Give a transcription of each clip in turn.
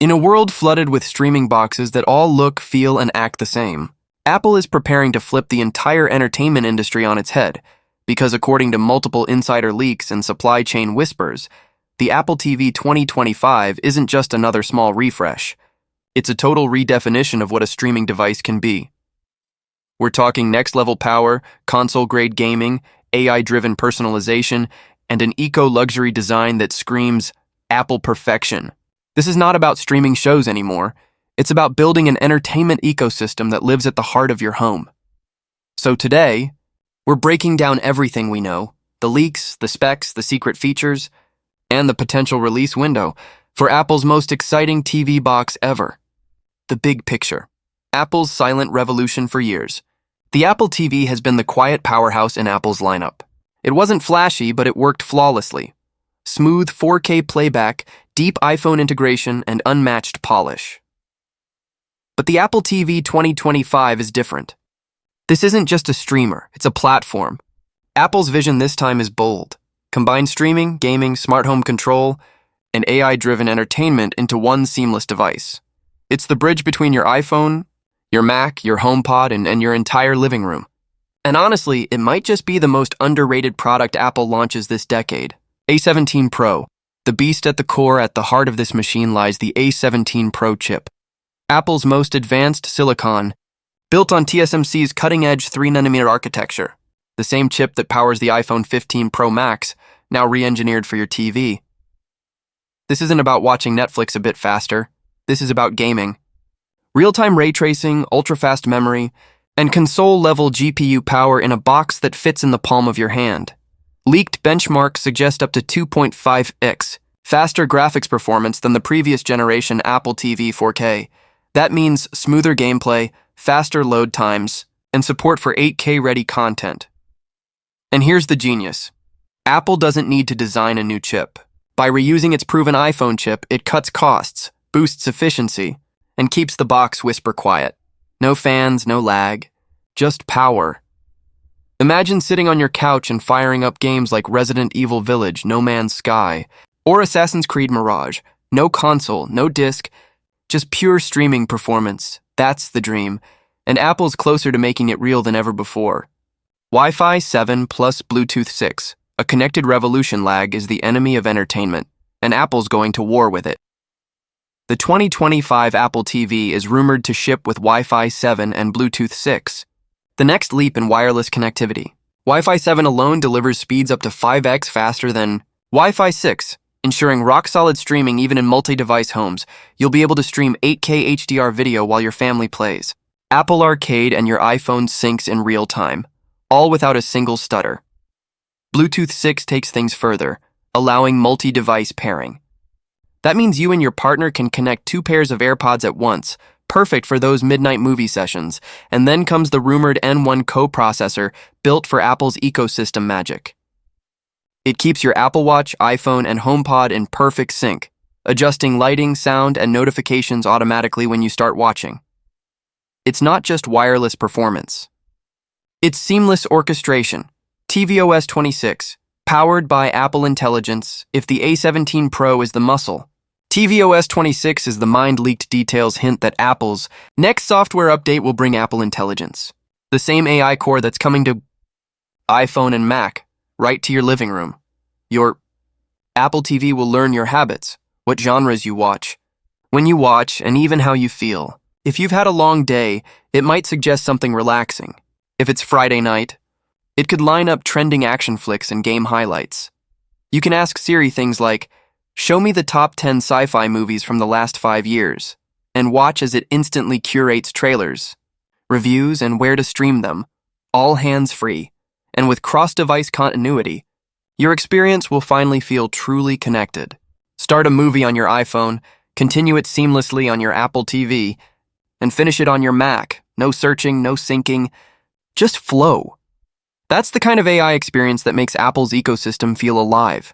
In a world flooded with streaming boxes that all look, feel, and act the same, Apple is preparing to flip the entire entertainment industry on its head, because according to multiple insider leaks and supply chain whispers, the Apple TV 2025 isn't just another small refresh. It's a total redefinition of what a streaming device can be. We're talking next-level power, console-grade gaming, AI-driven personalization, and an eco-luxury design that screams Apple perfection. This is not about streaming shows anymore. It's about building an entertainment ecosystem that lives at the heart of your home. So today, we're breaking down everything we know, the leaks, the specs, the secret features, and the potential release window for Apple's most exciting TV box ever. The big picture. Apple's silent revolution for years. The Apple TV has been the quiet powerhouse in Apple's lineup. It wasn't flashy, but it worked flawlessly. Smooth 4K playback, deep iPhone integration, and unmatched polish. But the Apple TV 2025 is different. This isn't just a streamer, it's a platform. Apple's vision this time is bold. Combine streaming, gaming, smart home control, and AI-driven entertainment into one seamless device. It's the bridge between your iPhone, your Mac, your HomePod, and your entire living room. And honestly, it might just be the most underrated product Apple launches this decade. A17 Pro. The beast at the core, at the heart of this machine lies the A17 Pro chip. Apple's most advanced silicon, built on TSMC's cutting-edge 3nm architecture. The same chip that powers the iPhone 15 Pro Max, now re-engineered for your TV. This isn't about watching Netflix a bit faster. This is about gaming. Real-time ray tracing, ultra-fast memory, and console-level GPU power in a box that fits in the palm of your hand. Leaked benchmarks suggest up to 2.5x faster graphics performance than the previous generation Apple TV 4K. That means smoother gameplay, faster load times, and support for 8K-ready content. And here's the genius. Apple doesn't need to design a new chip. By reusing its proven iPhone chip, it cuts costs, boosts efficiency, and keeps the box whisper quiet. No fans, no lag, just power. Imagine sitting on your couch and firing up games like Resident Evil Village, No Man's Sky, or Assassin's Creed Mirage. No console, no disc, just pure streaming performance. That's the dream, and Apple's closer to making it real than ever before. Wi-Fi 7 plus Bluetooth 6. A connected revolution. Lag is the enemy of entertainment, and Apple's going to war with it. The 2025 Apple TV is rumored to ship with Wi-Fi 7 and Bluetooth 6. The next leap in wireless connectivity. Wi-Fi 7 alone delivers speeds up to 5x faster than Wi-Fi 6, ensuring rock-solid streaming even in multi-device homes. You'll be able to stream 8K HDR video while your family plays. Apple Arcade and your iPhone syncs in real time, all without a single stutter. Bluetooth 6 takes things further, allowing multi-device pairing. That means you and your partner can connect 2 pairs of AirPods at once, perfect for those midnight movie sessions. And then comes the rumored N1 coprocessor built for Apple's ecosystem magic. It keeps your Apple Watch, iPhone, and HomePod in perfect sync, adjusting lighting, sound, and notifications automatically when you start watching. It's not just wireless performance. It's seamless orchestration. tvOS 26, powered by Apple Intelligence. If the A17 Pro is the muscle, tvOS 26 is the mind-leaked details hint that Apple's next software update will bring Apple Intelligence. The same AI core that's coming to iPhone and Mac, right to your living room. Your Apple TV will learn your habits, what genres you watch, when you watch, and even how you feel. If you've had a long day, it might suggest something relaxing. If it's Friday night, it could line up trending action flicks and game highlights. You can ask Siri things like, "Show me the top 10 sci-fi movies from the last 5 years," and watch as it instantly curates trailers, reviews, and where to stream them, all hands-free. And with cross-device continuity, your experience will finally feel truly connected. Start a movie on your iPhone, continue it seamlessly on your Apple TV, and finish it on your Mac. No searching, no syncing, just flow. That's the kind of AI experience that makes Apple's ecosystem feel alive.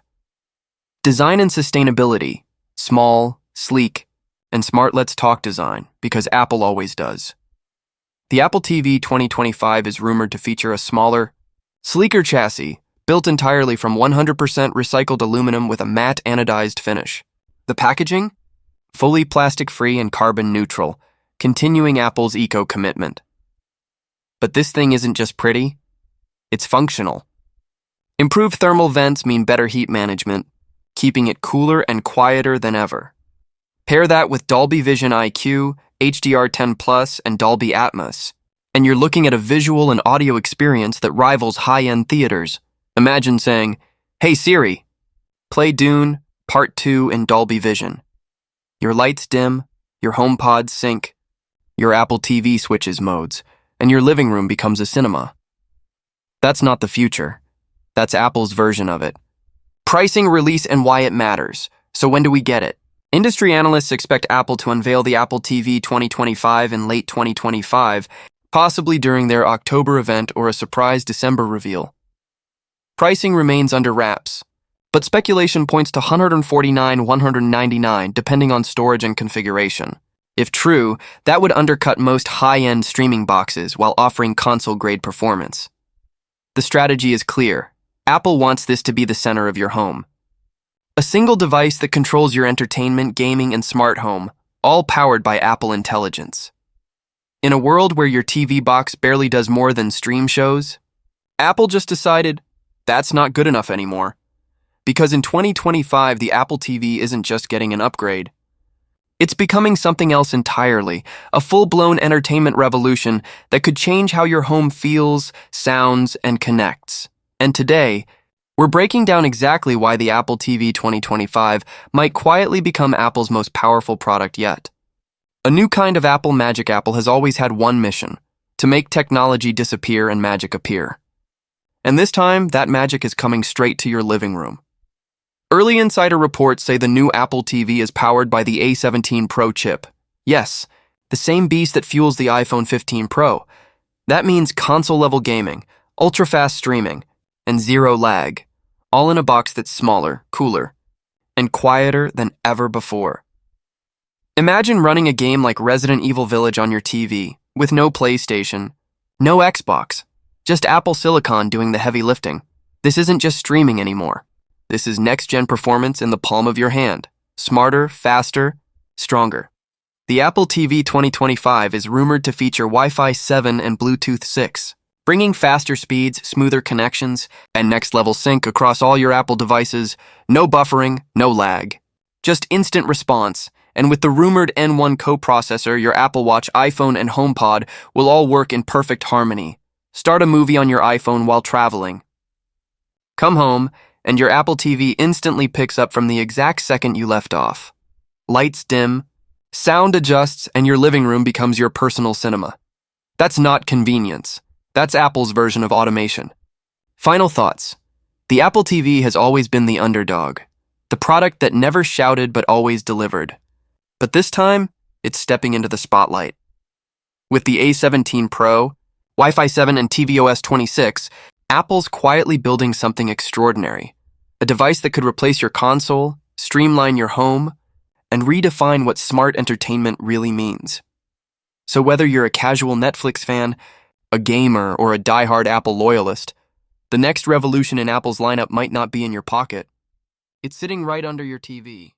Design and sustainability. Small, sleek, and smart. Let's talk design, because Apple always does. The Apple TV 2025 is rumored to feature a smaller, sleeker chassis, built entirely from 100% recycled aluminum with a matte anodized finish. The packaging? fully plastic-free and carbon neutral, continuing Apple's eco-commitment. But this thing isn't just pretty, it's functional. Improved thermal vents mean better heat management, keeping it cooler and quieter than ever. Pair that with Dolby Vision IQ, HDR10 Plus, and Dolby Atmos, and you're looking at a visual and audio experience that rivals high-end theaters. Imagine saying, "Hey Siri, play Dune Part 2 in Dolby Vision." Your lights dim, your HomePod sync, your Apple TV switches modes, and your living room becomes a cinema. That's not the future. That's Apple's version of it. Pricing, release, and why it matters. So when do we get it? Industry analysts expect Apple to unveil the Apple TV 2025 in late 2025, possibly during their October event or a surprise December reveal. Pricing remains under wraps, but speculation points to $149, $199, depending on storage and configuration. If true, that would undercut most high-end streaming boxes while offering console-grade performance. The strategy is clear. Apple wants this to be the center of your home. A single device that controls your entertainment, gaming, and smart home, all powered by Apple Intelligence. In a world where your TV box barely does more than stream shows, Apple just decided that's not good enough anymore. Because in 2025, the Apple TV isn't just getting an upgrade. It's becoming something else entirely, a full-blown entertainment revolution that could change how your home feels, sounds, and connects. And today, we're breaking down exactly why the Apple TV 2025 might quietly become Apple's most powerful product yet. A new kind of Apple magic. Apple has always had one mission: to make technology disappear and magic appear. And this time, that magic is coming straight to your living room. Early insider reports say the new Apple TV is powered by the A17 Pro chip. Yes, the same beast that fuels the iPhone 15 Pro. That means console-level gaming, ultra-fast streaming, and zero lag, all in a box that's smaller, cooler, and quieter than ever before. Imagine running a game like Resident Evil Village on your TV, with no PlayStation, no Xbox, just Apple Silicon doing the heavy lifting. This isn't just streaming anymore. This is next-gen performance in the palm of your hand. Smarter, faster, stronger. The Apple TV 2025 is rumored to feature Wi-Fi 7 and Bluetooth 6, bringing faster speeds, smoother connections, and next-level sync across all your Apple devices. No buffering, no lag. Just instant response. And with the rumored N1 coprocessor, your Apple Watch, iPhone, and HomePod will all work in perfect harmony. Start a movie on your iPhone while traveling. Come home, and your Apple TV instantly picks up from the exact second you left off. Lights dim, sound adjusts, and your living room becomes your personal cinema. That's not convenience. That's Apple's version of automation. Final thoughts. The Apple TV has always been the underdog, the product that never shouted but always delivered. But this time, it's stepping into the spotlight. With the A17 Pro, Wi-Fi 7, and tvOS 26, Apple's quietly building something extraordinary. A device that could replace your console, streamline your home, and redefine what smart entertainment really means. So whether you're a casual Netflix fan, a gamer, or a die-hard Apple loyalist, the next revolution in Apple's lineup might not be in your pocket. It's sitting right under your TV.